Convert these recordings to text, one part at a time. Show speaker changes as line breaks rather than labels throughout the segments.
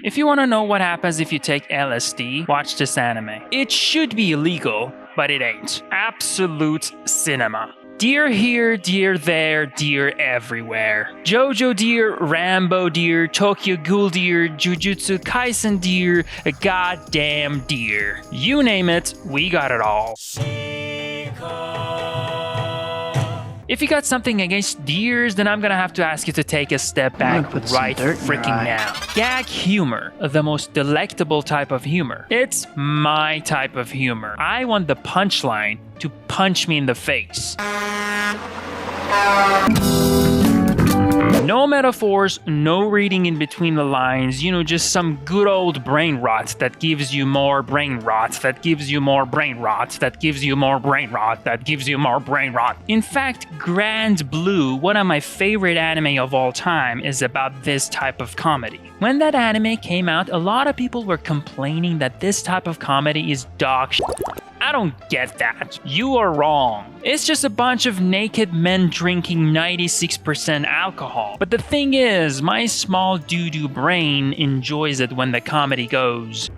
If you want to know what happens if you take LSD, watch this anime. It should be illegal, but it ain't. Absolute cinema. Deer here, deer there, deer everywhere. Jojo deer, Rambo deer, Tokyo Ghoul deer, Jujutsu Kaisen deer, a goddamn deer. You name it, we got it all. If you got something against deers, then I'm gonna have to ask you to take a step back right freaking now. Gag humor, the most delectable type of humor. It's my type of humor. I want the punchline to punch me in the face. No metaphors, no reading in between the lines, just some good old brain rot that gives you more brain rot, that gives you more brain rot, that gives you more brain rot, that gives you more brain rot. In fact, Grand Blue, one of my favorite anime of all time, is about this type of comedy. When that anime came out, a lot of people were complaining that this type of comedy is dog shit. I don't get that. You are wrong. It's just a bunch of naked men drinking 96% alcohol. But the thing is, my small doo-doo brain enjoys it when the comedy goes.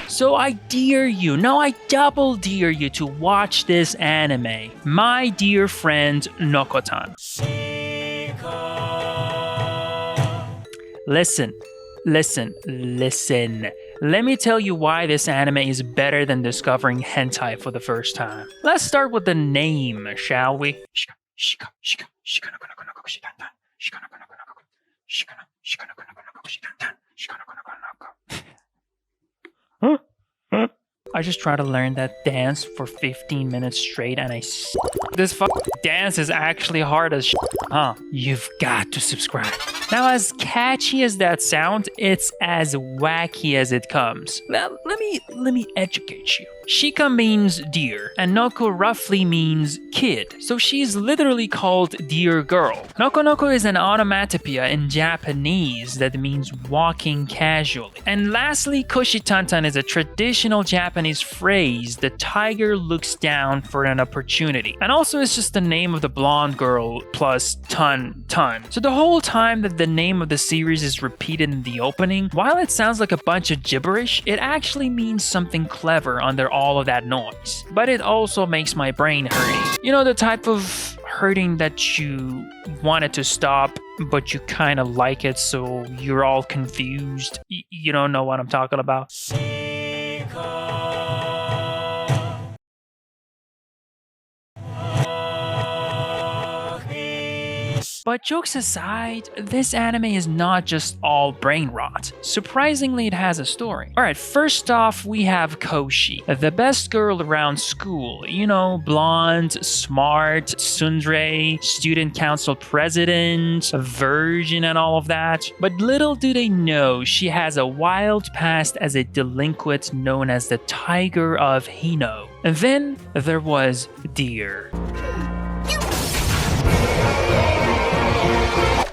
So I dare you, no, I double dare you to watch this anime, My Deer Friend Nokotan. Listen. Let me tell you why this anime is better than discovering hentai for the first time. Let's start with the name, shall we? I just tried to learn that dance for 15 minutes straight and this dance is actually hard as huh? You've got to subscribe. Now, as catchy as that sounds, it's as wacky as it comes. Well, let me educate you. Shika means deer, and Noko roughly means kid, so she's literally called Deer Girl. Nokonoko is an onomatopoeia in Japanese that means walking casually. And lastly, Koshitantan is a traditional Japanese phrase, the tiger looks down for an opportunity. And also it's just the name of the blonde girl plus ton. So the whole time that the name of the series is repeated in the opening, while it sounds like a bunch of gibberish, it actually means something clever under all of that noise. But it also makes my brain hurting. You know, the type of hurting that you wanted to stop, but you kind of like it, so you're all confused. You don't know what I'm talking about. But jokes aside, this anime is not just all brain rot. Surprisingly, it has a story. Alright, first off, we have Koshi, the best girl around school. You know, blonde, smart, tsundere, student council president, a virgin and all of that. But little do they know, she has a wild past as a delinquent known as the Tiger of Hino. And then there was Deer.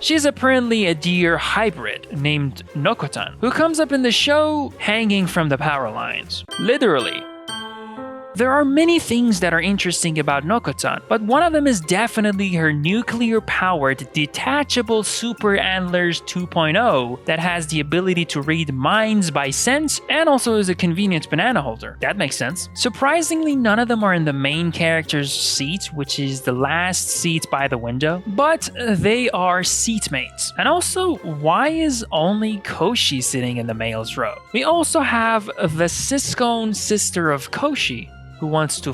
She's apparently a deer hybrid named Nokotan, who comes up in the show hanging from the power lines. Literally. There are many things that are interesting about Nokotan, but one of them is definitely her nuclear-powered detachable super antlers 2.0 that has the ability to read minds by sense and also is a convenient banana holder. That makes sense. Surprisingly, none of them are in the main character's seat, which is the last seat by the window, but they are seatmates. And also, why is only Koshi sitting in the male's row? We also have the Siscone sister of Koshi, who wants to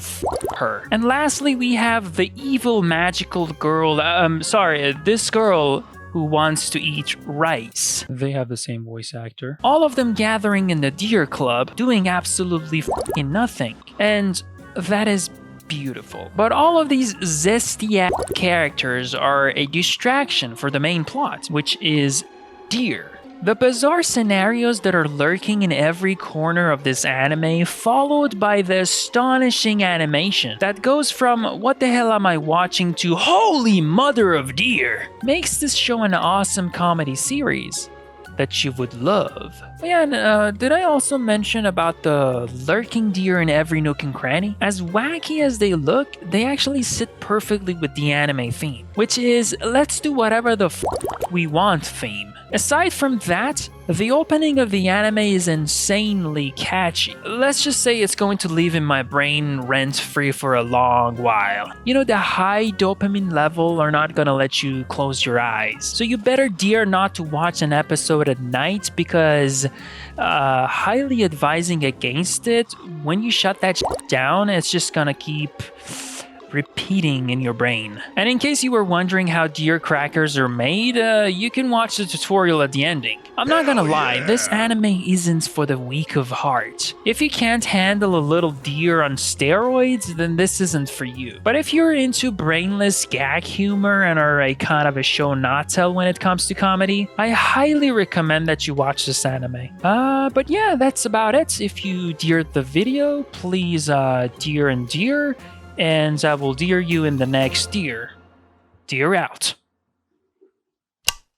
her. And lastly, we have the evil magical girl, this girl who wants to eat rice. They have the same voice actor. All of them gathering in the Deer Club, doing absolutely nothing. And that is beautiful. But all of these zesty characters are a distraction for the main plot, which is deer. The bizarre scenarios that are lurking in every corner of this anime, followed by the astonishing animation that goes from what the hell am I watching to holy mother of deer, makes this show an awesome comedy series that you would love. But yeah, and, did I also mention about the lurking deer in every nook and cranny? As wacky as they look, they actually sit perfectly with the anime theme, which is let's do whatever the we want theme. Aside from that, the opening of the anime is insanely catchy. Let's just say it's going to live in my brain rent-free for a long while. You know, the high dopamine level are not gonna let you close your eyes. So you better dare not to watch an episode at night because highly advising against it. When you shut that down, it's just gonna keep repeating in your brain. And in case you were wondering how deer crackers are made, you can watch the tutorial at the ending. I'm not gonna lie, this anime isn't for the weak of heart. If you can't handle a little deer on steroids, then this isn't for you. But if you're into brainless gag humor and are a kind of a show not tell when it comes to comedy, I highly recommend that you watch this anime. But yeah, that's about it. If you deered the video, please deer and deer, and I will deer you in the next deer. Deer out.